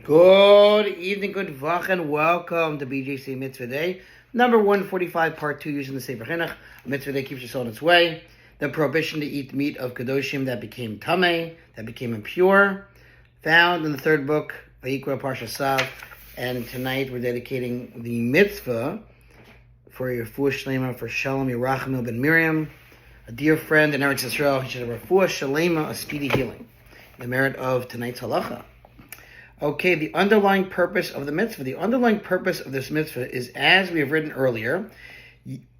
Good evening, good vach, and welcome to BJC Mitzvah A, number 145, part 2, using the Sefer Hachinuch. Mitzvah A keeps your soul in its way. The prohibition to eat meat of kodashim that became tamei, that became impure, found in the third book, Vayikra Parsha Sav. And tonight we're dedicating the mitzvah for your refuah shlema for Shalom Yerachmiel ben Miriam, a dear friend in Eretz Yisrael. He should have refuah shlema, a speedy healing, the merit of tonight's halacha. Okay, the underlying purpose of the mitzvah. The underlying purpose of this mitzvah is, as we have written earlier,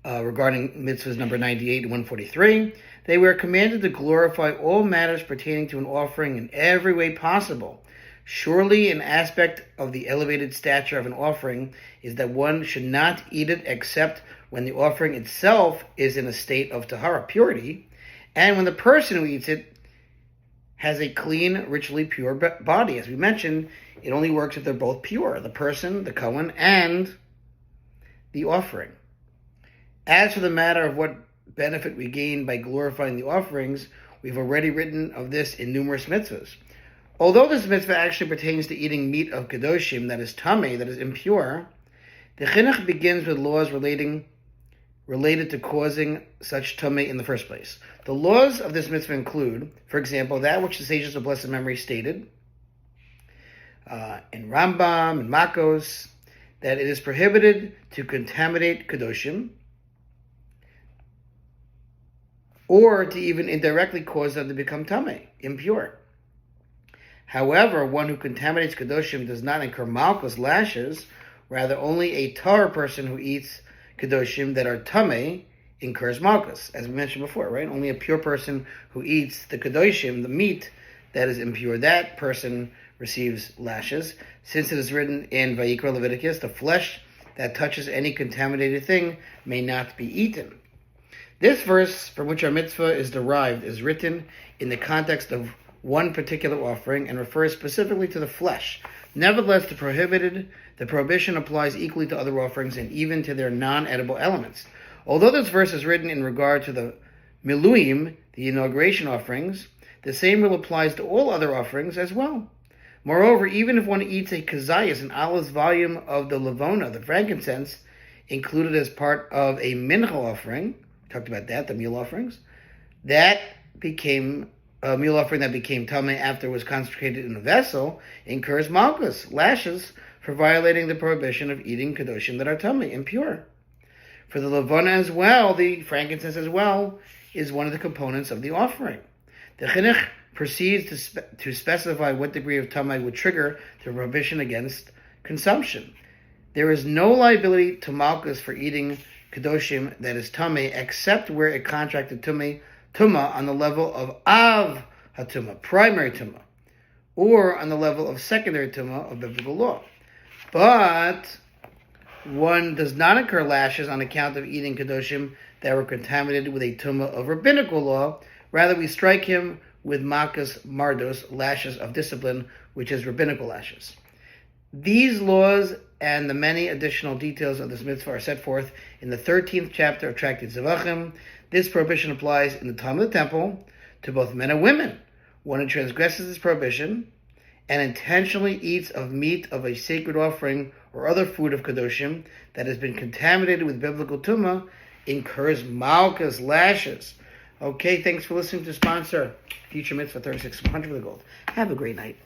regarding mitzvahs number 98 and 143, they were commanded to glorify all matters pertaining to an offering in every way possible. Surely an aspect of the elevated stature of an offering is that one should not eat it except when the offering itself is in a state of tahara, purity, and when the person who eats it has a clean, ritually pure body. As we mentioned, it only works if they're both pure, the person, the Kohen, and the offering. As for the matter of what benefit we gain by glorifying the offerings, we've already written of this in numerous mitzvahs. Although this mitzvah actually pertains to eating meat of kodashim, that is tamei, that is impure, the chinuch begins with laws related to causing such tamei in the first place. The laws of this mitzvah include, for example, that which the sages of blessed memory stated in Rambam and Makos, that it is prohibited to contaminate kodashim or to even indirectly cause them to become tamei, impure. However, one who contaminates kodashim does not incur malchus, lashes. Rather, only a Torah person who eats kodashim that are tamei incurs malchus, as we mentioned before, right? Only a pure person who eats the kodashim, the meat that is impure, that person receives lashes. Since it is written in Vayikra Leviticus, the flesh that touches any contaminated thing may not be eaten. This verse, from which our mitzvah is derived, is written in the context of one particular offering and refers specifically to the flesh. Nevertheless, the prohibition applies equally to other offerings and even to their non-edible elements. Although this verse is written in regard to the miluim, the inauguration offerings, the same rule applies to all other offerings as well. Moreover, even if one eats a kazayas, an olive's volume of the levona, the frankincense, included as part of a mincha offering, we talked about that, the meal offerings, that became a meal offering that became tamei after it was consecrated in a vessel, incurs malchus, lashes, for violating the prohibition of eating kodashim that are tamei, impure. For the levana as well, the frankincense as well, is one of the components of the offering. The chinuch proceeds to specify what degree of tamei would trigger the prohibition against consumption. There is no liability to malchus for eating kodashim that is tamei, except where it contracted tumah on the level of av hatumah, primary tumah, or on the level of secondary tumah of biblical law. But one does not incur lashes on account of eating kodashim that were contaminated with a tumah of rabbinical law. Rather, we strike him with makas mardos, lashes of discipline, which is rabbinical lashes. These laws and the many additional details of this mitzvah are set forth in the 13th chapter of Tractate Zavachim. This prohibition applies in the time of the temple to both men and women. One who transgresses this prohibition and intentionally eats of meat of a sacred offering or other food of kodashim that has been contaminated with biblical tumah incurs malchus, lashes. Okay, thanks for listening to sponsor Future Mitzvah 3600 for the gold. Have a great night.